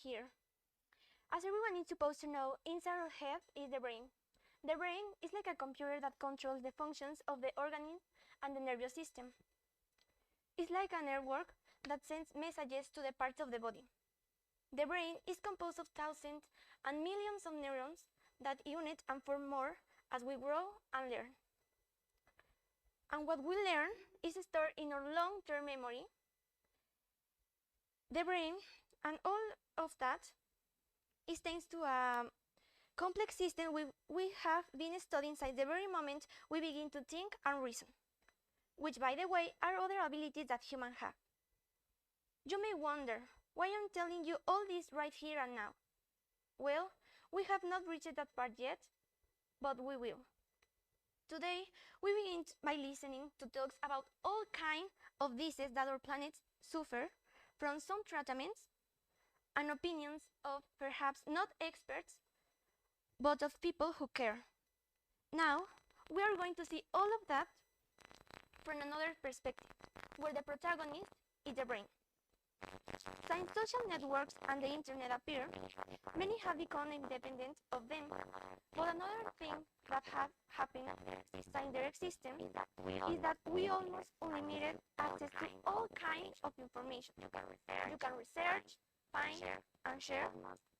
here. As everyone is supposed to know, inside our head is the brain. The brain is like a computer that controls the functions of the organism and the nervous system. It's like a network that sends messages to the parts of the body. The brain is composed of thousands and millions of neurons that unite and form more as we grow and learn. And what we learn is stored in our long-term memory. The brain and all of that is thanks to a complex system we have been studying since the very moment we begin to think and reason, which, by the way, are other abilities that humans have. You may wonder why I'm telling you all this right here and now. Well, we have not reached that part yet, but we will. Today, we begin by listening to talks about all kinds of diseases that our planet suffers from, some treatments and opinions of perhaps not experts, but of people who care. Now, we are going to see all of that from another perspective, where the protagonist is the brain. Since social networks and the internet appear, many have become independent of them. But another thing that has happened since their existence is that we almost unlimited access to all kinds of information. You can research, find, and share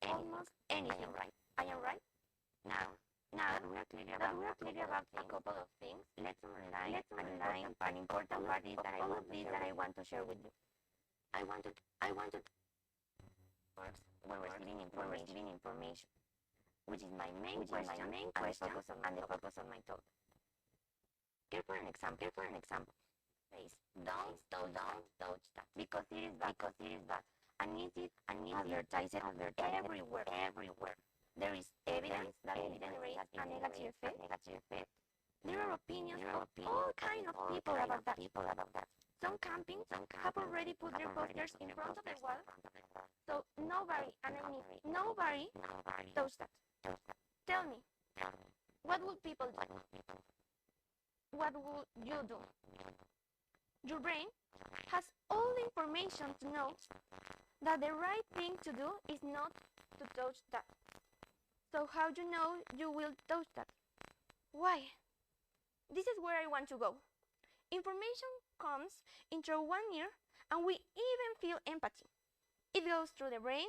almost anything, right? I am right? Now that we are clear about a couple of things, let's underline an important part is that all of this that I want to share with you. I wanted first when receiving information, which is my main question and the focus of my talk. Here for an example. Please don't touch that because it is bad and it is advertised everywhere. There is evidence that it generates a negative effect. There are opinions of all kinds of people about that. Some campings have already put their posters in front of the wall, so nobody, and I mean nobody, touch that. Tell me, what would people do? What would you do? Your brain has all the information to know that the right thing to do is not to touch that. So how do you know you will touch that? Why? This is where I want to go. Information comes into one ear and we even feel empathy. It goes through the brain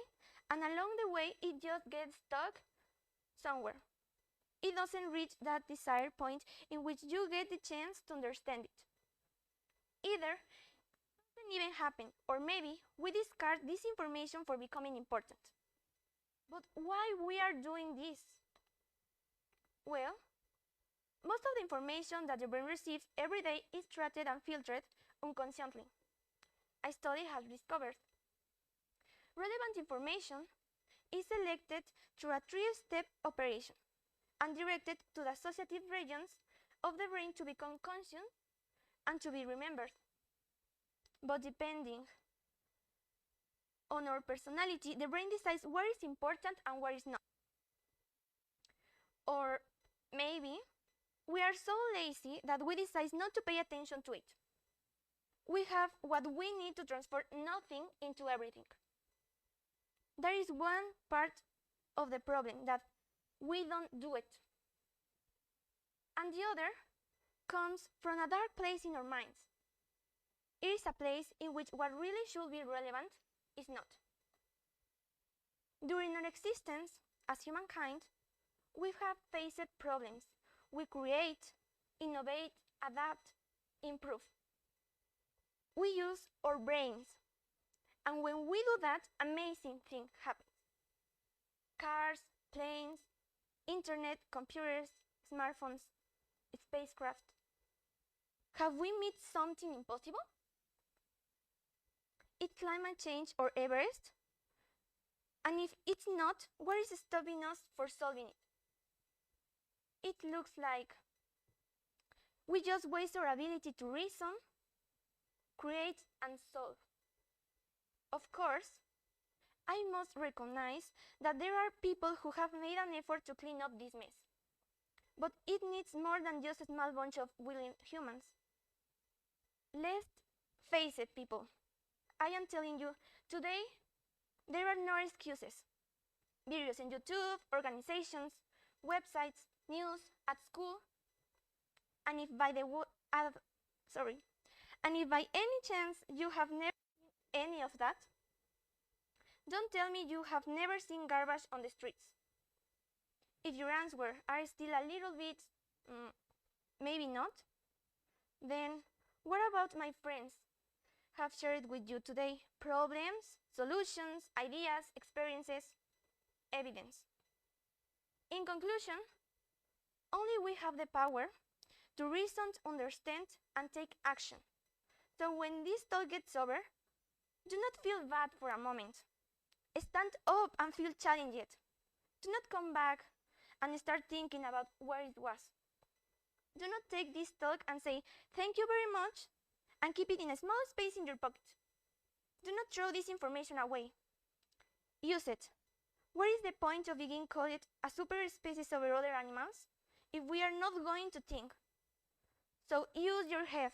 and along the way it just gets stuck somewhere. It doesn't reach that desired point in which you get the chance to understand it. Either it doesn't even happen, or maybe we discard this information for becoming important. But why we are doing this? Well, most of the information that the brain receives every day is treated and filtered unconsciously. A study has discovered relevant information is selected through a three-step operation and directed to the associative regions of the brain to become conscious and to be remembered. But depending on our personality, the brain decides what is important and what is not. Or maybe we are so lazy that we decide not to pay attention to it. We have what we need to transform nothing into everything. There is one part of the problem that we don't do it. And the other comes from a dark place in our minds. It is a place in which what really should be relevant is not. During our existence as humankind, we have faced problems. We create, innovate, adapt, improve. We use our brains. And when we do that, amazing things happen. Cars, planes, internet, computers, smartphones, spacecraft. Have we made something impossible? Is climate change or Everest? And if it's not, what is stopping us for solving it? It looks like we just waste our ability to reason, create, and solve. Of course, I must recognize that there are people who have made an effort to clean up this mess. But it needs more than just a small bunch of willing humans. Let's face it, people. I am telling you, today There are no excuses. Videos in YouTube, organizations, websites, news, at school, and if by any chance you have never seen any of that, don't tell me you have never seen garbage on the streets. If your answers are still a little bit, maybe not, then what about my friends have shared with you today? Problems, solutions, ideas, experiences, evidence. In conclusion, only we have the power to reason, understand, and take action. So when this talk gets over, do not feel bad for a moment. Stand up and feel challenged. Do not come back and start thinking about where it was. Do not take this talk and say, thank you very much, and keep it in a small space in your pocket. Do not throw this information away. Use it. What is the point of being called a super species over other animals if we are not going to think? So use your head,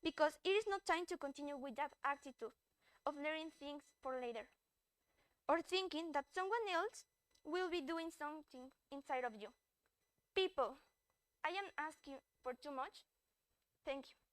because it is not time to continue with that attitude of learning things for later, or thinking that someone else will be doing something inside of you. People, I am asking for too much. Thank you.